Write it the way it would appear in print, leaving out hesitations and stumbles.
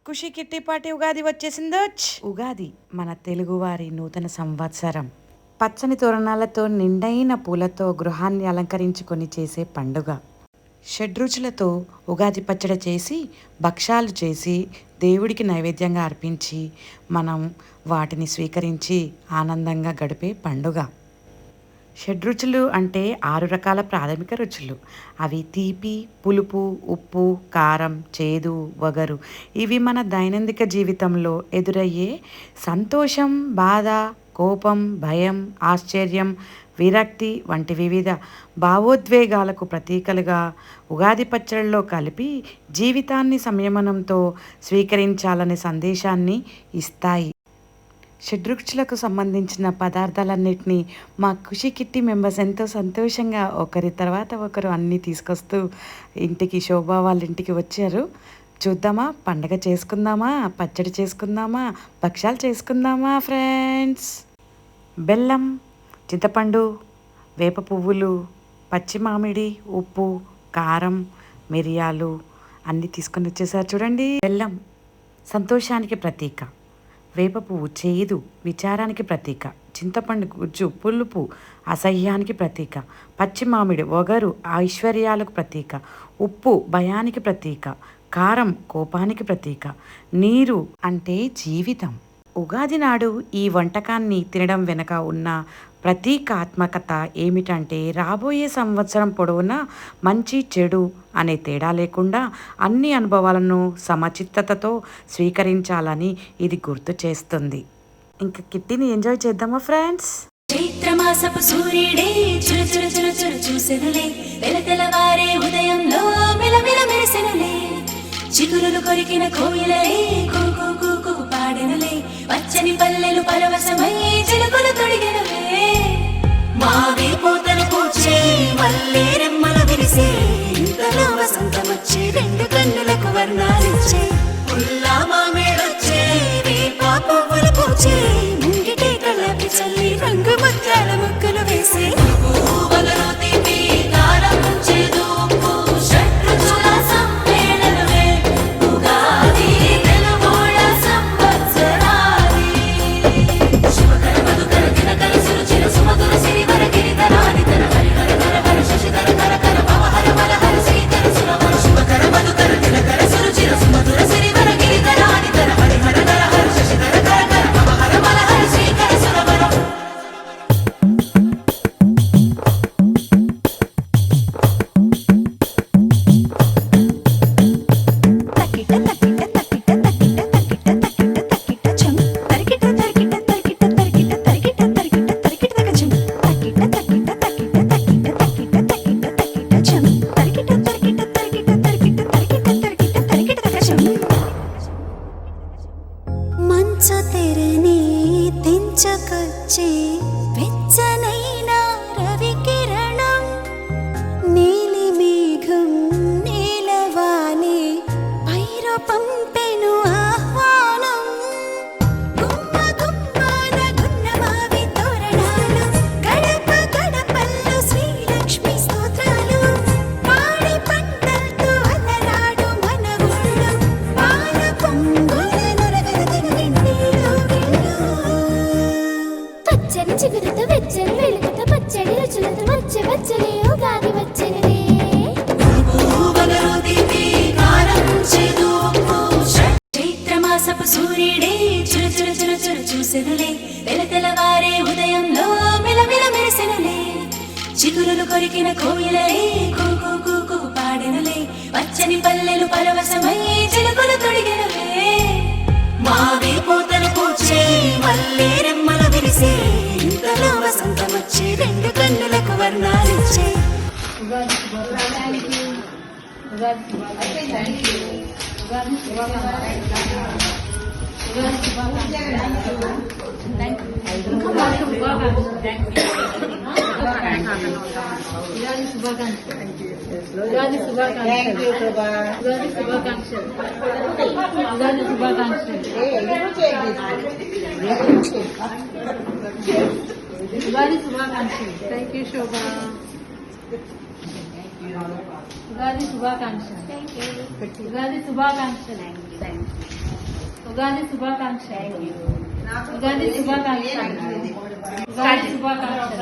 ఖుషి kitty party Ugadi వచ్చేసిందో. ఉగాది మన తెలుగువారి నూతన సంవత్సరం. పచ్చని తోరణాలతో నిండైన పూలతో గృహాన్ని అలంకరించుకొని చేసే పండుగ. షడ్రుచులతో ఉగాది పచ్చడి చేసి భక్షాలు చేసి దేవుడికి నైవేద్యంగా అర్పించి మనం వాటిని స్వీకరించి ఆనందంగా గడిపే పండుగ. షడ్రుచులు అంటే 6 రకాల ప్రాథమిక రుచులు. అవి తీపి, పులుపు, ఉప్పు, కారం, చేదు, వగరు. ఇవి మన దైనందిక జీవితంలో ఎదురయ్యే సంతోషం, బాధ, కోపం, భయం, ఆశ్చర్యం, విరక్తి వంటి వివిధ భావోద్వేగాలకు ప్రతీకలుగా ఉగాది పచ్చడిలో కలిపి జీవితాన్ని సంయమనంతో స్వీకరించాలనే సందేశాన్ని ఇస్తాయి. షడ్రుచులకు సంబంధించిన పదార్థాలన్నింటినీ మా ఖుషి కిట్టి మెంబర్స్ ఎంతో సంతోషంగా ఒకరి తర్వాత ఒకరు అన్నీ తీసుకొస్తూ ఇంటికి, శోభ వాళ్ళ ఇంటికి వచ్చారు. చూద్దామా, పండగ చేసుకుందామా, పచ్చడి చేసుకుందామా, భక్షాలు చేసుకుందామా ఫ్రెండ్స్. బెల్లం, చింతపండు, వేప పువ్వులు, పచ్చి మామిడి, ఉప్పు, కారం, మిరియాలు అన్నీ తీసుకొని వచ్చేసారు చూడండి. బెల్లం సంతోషానికి ప్రతీక, వేప పువ్వు చేదు విచారానికి ప్రతీక, చింతపండు గుజ్జు పులుపు అసహ్యానికి ప్రతీక, పచ్చి మామిడి వగరు ఐశ్వర్యాలకు ప్రతీక, ఉప్పు భయానికి ప్రతీక, కారం కోపానికి ప్రతీక, నీరు అంటే జీవితం. ఉగాది నాడు ఈ వంటకాన్ని తినడం వెనక ఉన్న ప్రతీకాత్మకత ఏమిటంటే రాబోయే సంవత్సరం పొడవునా మంచి చెడు అనే తేడా లేకుండా అన్ని అనుభవాలను సమచిత్తతతో స్వీకరించాలని ఇది గుర్తు చేస్తుంది. ఇంకా కిట్టిని ఎంజాయ్ చేద్దామా ఫ్రెండ్స్. చైత్రమాసపు సూర్యుడే చురు చురు చురు చురు చూసెనులే, తెలతెలవారే ఉదయంలో మెలమెల మెరిసెనులే, చిగురులు కొరికిన కోయిలలే కూకు కూకు పాడెనులే, పచ్చని పల్లెలు పరవశమై చిలుకలు తొడిగెనులే, మావి పూతలు పూచే మల్లె రెమ్మలు విరిసే, ఇంతలో వసంతమొచ్చే రెండు కన్నులకు వర్ణాలిచ్చే, పుల్లా మామిడొచ్చే వేప పువ్వులు పూచే, ముంగిటే కళ్ళకి చల్లి రంగు ముత్యాల ముగ్గులు వేసే, వగరు తీపి కారం చేదు ఉప్పు షడ్రుచుల సమ్మేళనమే ఉగాది తెలుగోళ్ళ సంవత్సరాది. శుభకర మధుకర దినకర సురుచిర సుమధుర సిరివర గిరిధరాది తర హరిహర ధర హర శశిధర ధర కర భవహర బలహర శ్రీకర సురవర. శుభకర మధుకర దినకర సురుచిర సుమధుర సిరివర గిరిధరాది తర హరిహర ధర హర శశిధర ధర కర భవహర బలహర శ్రీకర సురవర. మంచు తెరని తెంచుకొచ్చే వెచ్చనైన రవి కిరణం, నీలి మేఘం నీలవానే పైరు పంపెను ఆహ్వానం, గుమ్మ గుమ్మాన గున్నమావి తోరణాలు, గడప గడపల్లో శ్రీలక్ష్మి స్తోత్రాలు, పాడి పంటలతో అలరాడు మన ఊళ్ళో, పాల పొంగుల నొరగదగ గిన్నెలో గిన్నె. పచ్చని చిగురుతో వెచ్చని వెలుగుతో పచ్చడి రుచులతో వచ్చే వచ్చలే ఉగాది వచ్చెనులే. చైత్రమాసపు సూర్యుడే చురు చురు చురు చురు చూసెనులే, తెలతెలవారే ఉదయంలో మెలమెల మెరిసెనులే, చిగురులు కొరికిన కోయిలలే కూకు కూకు పాడెనులే, పచ్చని పల్లెలు పరవశమై చిలుకలు తొడిగెనులే, మావి పూతలు పూచే మల్లె రెమ్మలు విరిసే, ఇంతలో వసంతమొచ్చే రెండు కన్నులకు వర్ణాలిచ్చే. Thank you, Shobha. ఉగాది శుభాకాంక్షలు. ఉగాది శుభాకాంక్షలు. ఉగాది శుభాకాంక్ష. ఉగాది శుభాకాంక్ష. ఉగాది శుభాకాంక్ష.